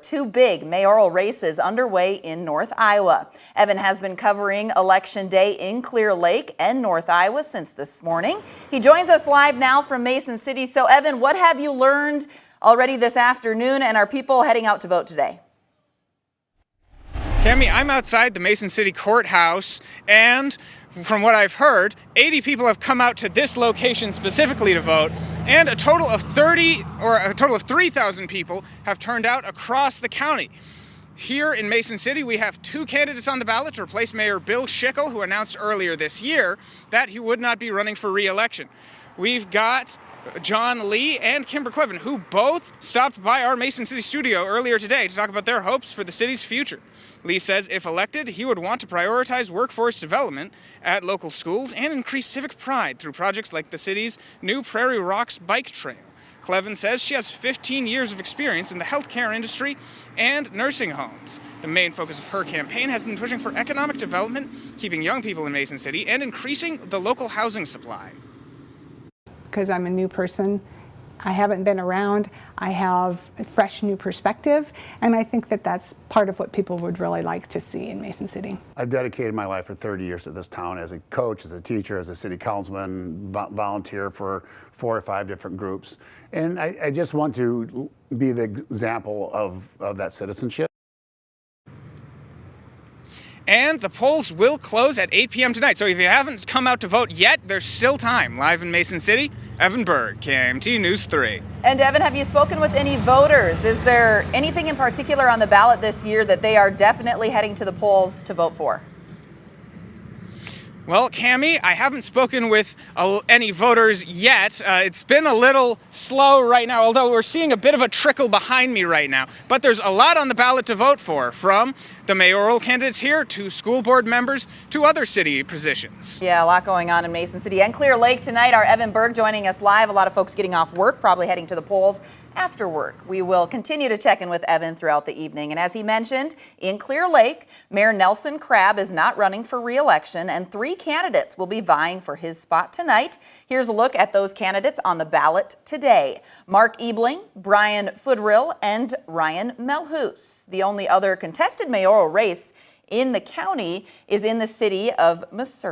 Two big mayoral races underway in North Iowa. Evan has been covering Election Day in Clear Lake and North Iowa since this morning. He joins us live now from Mason City. So Evan, what have you learned already this afternoon, and are people heading out to vote today? Cami, I'm outside the Mason City Courthouse, and from what I've heard, 80 people have come out to this location specifically to vote, and a total of 3,000 people have turned out across the county. Here in Mason City, we have two candidates on the ballot to replace Mayor Bill Schickel, who announced earlier this year that he would not be running for re-election. We've got John Lee and Kimber Cleven, who both stopped by our Mason City studio earlier today to talk about their hopes for the city's future. Lee says if elected, he would want to prioritize workforce development at local schools and increase civic pride through projects like the city's new Prairie Rocks bike trail. Cleven says she has 15 years of experience in the healthcare industry and nursing homes. The main focus of her campaign has been pushing for economic development, keeping young people in Mason City, and increasing the local housing supply. Because I'm a new person, I haven't been around, I have a fresh new perspective, and I think that that's part of what people would really like to see in Mason City. I've dedicated my life for 30 years to this town as a coach, as a teacher, as a city councilman, volunteer for 4 or 5 different groups. And I just want to be the example of that citizenship. And the polls will close at 8 p.m. tonight. So if you haven't come out to vote yet, there's still time. Live in Mason City, Evan Berg, KMT News 3. And Evan, have you spoken with any voters? Is there anything in particular on the ballot this year that they are definitely heading to the polls to vote for? Well, Cami, I haven't spoken with any voters yet. It's been a little slow right now, although we're seeing a bit of a trickle behind me right now. But there's a lot on the ballot to vote for, from the mayoral candidates here to school board members to other city positions. Yeah, a lot going on in Mason City and Clear Lake tonight. Our Evan Berg joining us live. A lot of folks getting off work, probably heading to the polls after work. We will continue to check in with Evan throughout the evening. And as he mentioned, in Clear Lake, Mayor Nelson Crabb is not running for re-election, and 3 candidates will be vying for his spot tonight. Here's a look at those candidates on the ballot today: Mark Ebling, Brian Foodrill, and Ryan Melhus. The only other contested mayoral race in the county is in the city of Missouri.